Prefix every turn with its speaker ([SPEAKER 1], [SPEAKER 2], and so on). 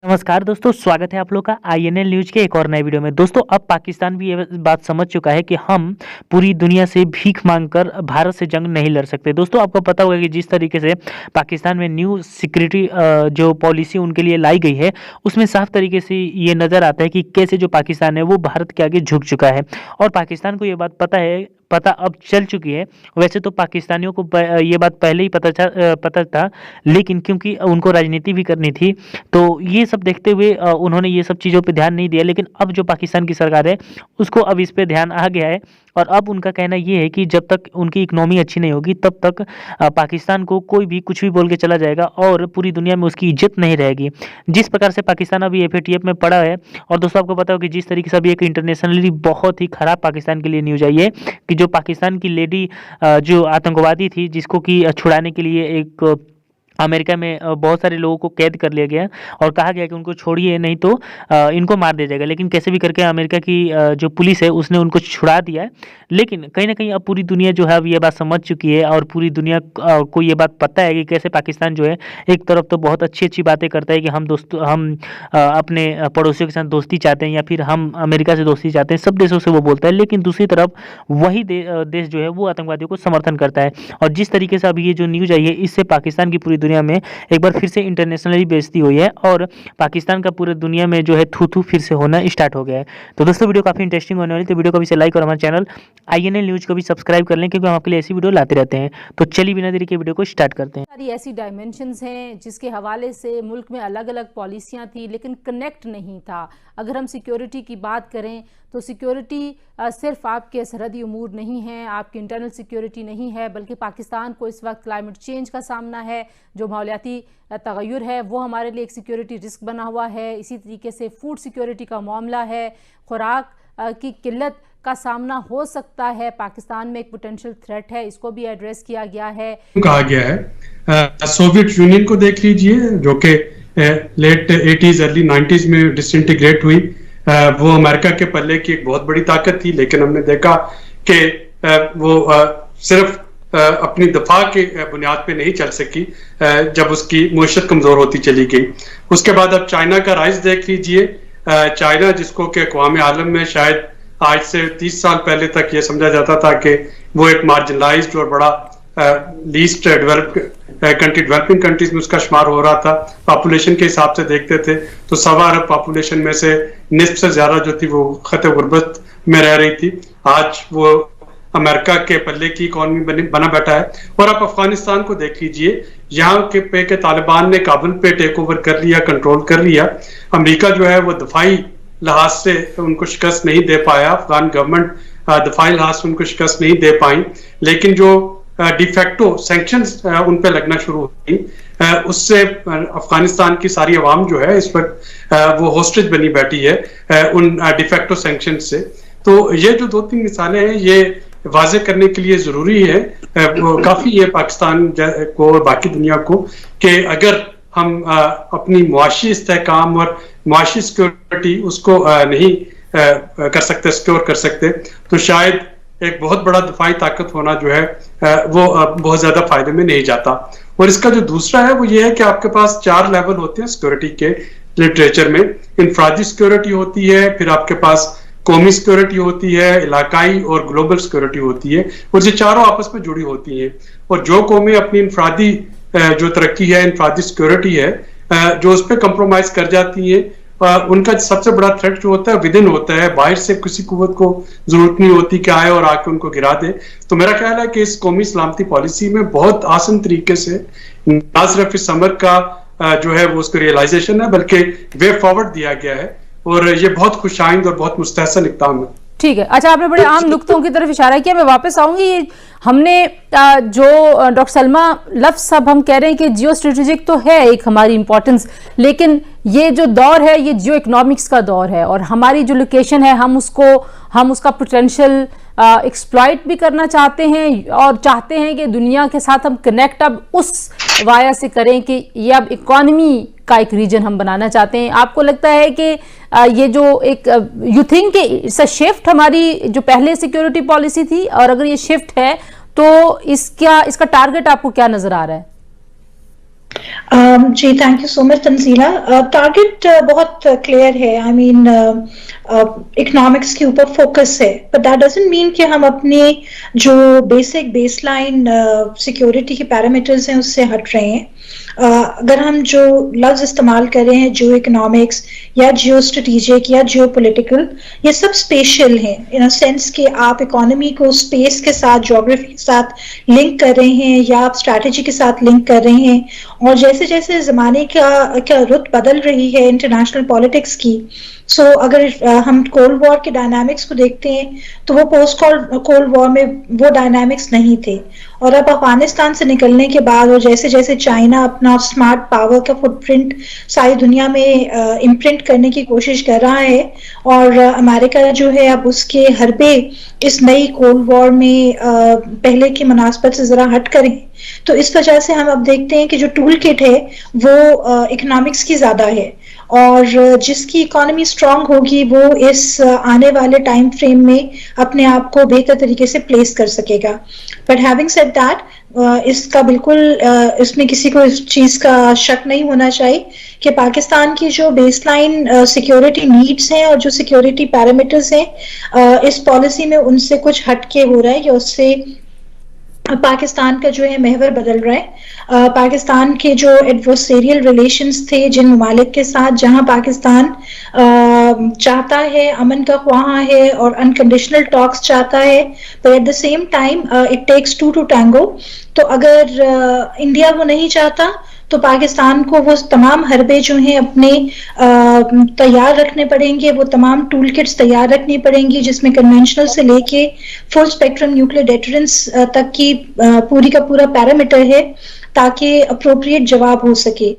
[SPEAKER 1] नमस्कार दोस्तों, स्वागत है आप लोग का INL न्यूज के एक और नए वीडियो में। दोस्तों, अब पाकिस्तान भी ये बात समझ चुका है कि हम पूरी दुनिया से भीख मांगकर भारत से जंग नहीं लड़ सकते। दोस्तों, आपको पता होगा कि जिस तरीके से पाकिस्तान में न्यू सिक्योरिटी जो पॉलिसी उनके लिए लाई गई है, उसमें साफ तरीके से ये नज़र आता है कि कैसे जो पाकिस्तान है वो भारत के आगे झुक चुका है। और पाकिस्तान को ये बात पता अब चल चुकी है। वैसे तो पाकिस्तानियों को ये बात पहले ही पता था, लेकिन क्योंकि उनको राजनीति भी करनी थी, तो ये सब देखते हुए उन्होंने ये सब चीज़ों पे ध्यान नहीं दिया। लेकिन अब जो पाकिस्तान की सरकार है, उसको अब इस पे ध्यान आ गया है। और अब उनका कहना ये है कि जब तक उनकी इकोनॉमी अच्छी नहीं होगी, तब तक पाकिस्तान को कोई भी कुछ भी बोल के चला जाएगा और पूरी दुनिया में उसकी इज्जत नहीं रहेगी। जिस प्रकार से पाकिस्तान अभी FATF में पड़ा है, और दोस्तों आपको पता हो कि जिस तरीके से अभी एक इंटरनेशनली बहुत ही खराब पाकिस्तान के लिए न्यूज़ आई है कि जो पाकिस्तान की लेडी जो आतंकवादी थी, जिसको कि छुड़ाने के लिए एक अमेरिका में बहुत सारे लोगों को कैद कर लिया गया और कहा गया कि उनको छोड़िए, नहीं तो इनको मार दिया जाएगा। लेकिन कैसे भी करके अमेरिका की जो पुलिस है उसने उनको छुड़ा दिया है। लेकिन कहीं ना कहीं अब पूरी दुनिया जो है अब ये बात समझ चुकी है और पूरी दुनिया को ये बात पता है कि कैसे पाकिस्तान जो है एक तरफ तो बहुत अच्छी अच्छी बातें करता है कि हम अपने पड़ोसियों के साथ दोस्ती चाहते हैं या फिर हम अमेरिका से दोस्ती चाहते हैं, सब देशों से वो बोलता है। लेकिन दूसरी तरफ वही देश जो है वो आतंकवादियों को समर्थन करता है। और जिस तरीके से अभी ये जो न्यूज़ आई है, इससे पाकिस्तान की पूरी दुनिया में एक बार फिर से इंटरनेशनली बेइज्जती हुई है और पाकिस्तान का पूरे दुनिया में जो है थू फिर से होना स्टार्ट हो गया है। तो दोस्तों, वीडियो काफी इंटरेस्टिंग होने वाली, तो वीडियो को भी से लाइक और हमारे चैनल INL न्यूज को भी सब्सक्राइब कर लें, क्योंकि हम आपके लिए ऐसी वीडियो लाते रहते हैं। तो चलिए बिना देरी के वीडियो को स्टार्ट करते हैं।
[SPEAKER 2] सारी ऐसी डायमेंशंस हैं जिसके हवाले से मुल्क में अलग अलग पॉलिसियां थी, लेकिन कनेक्ट नहीं था। अगर हम सिक्योरिटी की बात करें तो सिक्योरिटी सिर्फ आपके सरहदी उमूर नहीं है, आपकी इंटरनल सिक्योरिटी नहीं है, बल्कि पाकिस्तान को इस वक्त क्लाइमेट चेंज का सामना है। जो माहौलियाती तगय्युर है वो हमारे लिए एक सिक्योरिटी रिस्क बना हुआ है। इसी तरीके से फूड सिक्योरिटी का मामला है, खुराक की किल्लत का सामना हो सकता है, पाकिस्तान में एक पोटेंशियल थ्रेट है, इसको भी एड्रेस किया गया है।
[SPEAKER 3] कहा गया है सोवियत यूनियन को देख लीजिए, जो कि लेट 80s अर्ली 90s में डिसइंटीग्रेट हुई। वो अमेरिका के पल्ले की एक बहुत बड़ी ताकत थी, लेकिन हमने देखा कि वो सिर्फ अपनी दफा के बुनियाद पे नहीं चल सकी जब उसकी मईशत कमजोर होती चली गई। उसके बाद अब चाइना का राइज देख लीजिए। चाइना, जिसको कि अक़वाम आलम में शायद आज से 30 साल पहले तक ये समझा जाता था कि वो एक मार्जिनलाइज्ड और बड़ा लीस्ट डेवलपिंग कंट्रीज में उसका शुमार हो रहा था। पॉपुलेशन के हिसाब से देखते थे तो 1.25 अरब पॉपुलेशन में से निस्फ से ज्यादा जो थी वो खत गुर्बत में रह रही थी। आज वो अमेरिका के पल्ले की इकॉनमी बना बैठा है। और आप अफगानिस्तान को देख लीजिए, यहाँ के तालिबान ने काबुल पे टेक ओवर कर लिया, कंट्रोल कर लिया। अमेरिका जो है वो दफाई लिहाज से उनको शिकस्त नहीं दे पाया, अफगान गवर्नमेंट दफाई लिहाज से उनको शिकस्त नहीं दे पाई। लेकिन जो डिफेक्टो सैंक्शंस उन पे लगना शुरू हुई, उससे अफगानिस्तान की सारी अवाम जो है इस वक्त वो होस्टेज बनी बैठी है उन डिफेक्टो सैंक्शन से। तो ये जो 2-3 मिसालें हैं, ये वाजे करने के लिए जरूरी है काफी ये पाकिस्तान को और बाकी दुनिया को कि अगर हम अपनी मुआशी इस्तेहकाम और मुआशी सिक्योरिटी उसको नहीं कर सकते, सिक्योर कर सकते, तो शायद एक बहुत बड़ा दफाई ताकत होना जो है वो बहुत ज्यादा फायदे में नहीं जाता। और इसका जो दूसरा है वो ये है कि आपके पास 4 लेवल होते हैं सिक्योरिटी के लिटरेचर में। इनफरादी सिक्योरिटी होती है, फिर आपके पास कौमी सिक्योरिटी होती है, इलाकाई और ग्लोबल सिक्योरिटी होती है, और ये चारों आपस में जुड़ी होती हैं। और जो कौमें अपनी इनफरादी जो तरक्की है, इनफरादी सिक्योरिटी है, जो उस पर कंप्रोमाइज कर जाती है, उनका सबसे बड़ा थ्रेट जो होता है विद इन होता है। बाहर से किसी कुव्वत को जरूरत नहीं होती कि आए और आके उनको गिरा दे। तो मेरा ख्याल है कि इस कौमी सलामती पॉलिसी में बहुत आसान तरीके से ना सिर्फ इस समर का जो है वो उसको रियलाइजेशन है, बल्कि वे फॉरवर्ड दिया गया है, और ये बहुत खुशाइंद और बहुत मुस्तहसन इक़दाम है।
[SPEAKER 2] ठीक है, अच्छा, आपने बड़े आम नुक्तों की तरफ इशारा किया, मैं वापस आऊंगी। हमने जो डॉक्टर सलमा लफ्ज साहब हम कह रहे हैं कि जियो स्ट्रेटेजिक तो है एक हमारी इंपॉर्टेंस, लेकिन ये जो दौर है ये जियो इकोनॉमिक्स का दौर है, और हमारी जो लोकेशन है हम उसका पोटेंशियल एक्सप्लॉइट भी करना चाहते हैं और चाहते हैं कि दुनिया के साथ हम कनेक्ट अब उस वाया से करें कि ये अब इकोनॉमी का एक रीजन हम बनाना चाहते हैं। आपको लगता है कि ये जो एक you think it's a shift हमारी जो पहले सिक्योरिटी पॉलिसी थी, और अगर ये शिफ्ट है तो इसका टारगेट आपको क्या नजर आ रहा है?
[SPEAKER 4] जी, thank you so much Tanjila. Target बहुत क्लियर है। आई मीन इकोनॉमिक्स के ऊपर फोकस है, बट दैट डजंट मीन कि हम अपने जो बेसिक बेसलाइन सिक्योरिटी के पैरामीटर्स हैं उससे हट रहे हैं। अगर हम जो लफ्ज इस्तेमाल कर रहे हैं, जियो इकोनॉमिक्स या जियो स्ट्रेटेजिक या जियो पॉलिटिकल, ये सब स्पेशल हैं इन सेंस कि आप इकोनॉमी को स्पेस के साथ, ज्योग्राफी के साथ लिंक कर रहे हैं या आप स्ट्रैटेजी के साथ लिंक कर रहे हैं। और जैसे जैसे ज़माने का रुत बदल रही है इंटरनेशनल पॉलिटिक्स की, अगर हम कोल्ड वॉर के डायनामिक्स को देखते हैं तो वो पोस्ट कोल्ड वॉर में वो डायनामिक्स नहीं थे। और अब अफगानिस्तान से निकलने के बाद और जैसे जैसे चाइना अपना स्मार्ट पावर का फुटप्रिंट सारी दुनिया में इम्प्रिंट करने की कोशिश कर रहा है, और अमेरिका जो है अब उसके हरबे इस नई कोल्ड वॉर में पहले की मुनासबत से जरा हट करें, तो इस वजह से हम अब देखते हैं कि जो टूल किट है वो इकोनॉमिक्स की ज्यादा है, और जिसकी इकोनॉमी स्ट्रांग होगी वो इस आने वाले टाइम फ्रेम में अपने आप को बेहतर तरीके से प्लेस कर सकेगा। बट हैविंग सेड दैट, इसका बिल्कुल इसमें किसी को इस चीज का शक नहीं होना चाहिए कि पाकिस्तान की जो बेसलाइन सिक्योरिटी नीड्स हैं और जो सिक्योरिटी पैरामीटर्स हैं इस पॉलिसी में उनसे कुछ हटके हो रहा है, या उससे पाकिस्तान का जो है महवर बदल रहा है। पाकिस्तान के जो एडवर्सेरियल रिलेशंस थे जिन ममालिक के साथ, जहां पाकिस्तान चाहता है, अमन का ख्वाह है और अनकंडीशनल टॉक्स चाहता है, पर at the same time it takes two to tango. तो अगर इंडिया वो नहीं चाहता तो पाकिस्तान को वो तमाम हरबे जो हैं अपने तैयार रखने पड़ेंगे, वो तमाम टूल किट्स तैयार रखनी पड़ेंगी जिसमें कन्वेंशनल से लेके फुल स्पेक्ट्रम न्यूक्लियर डेटरेंस तक की पूरी का पूरा पैरामीटर है, ताकि अप्रोप्रिएट जवाब हो सके।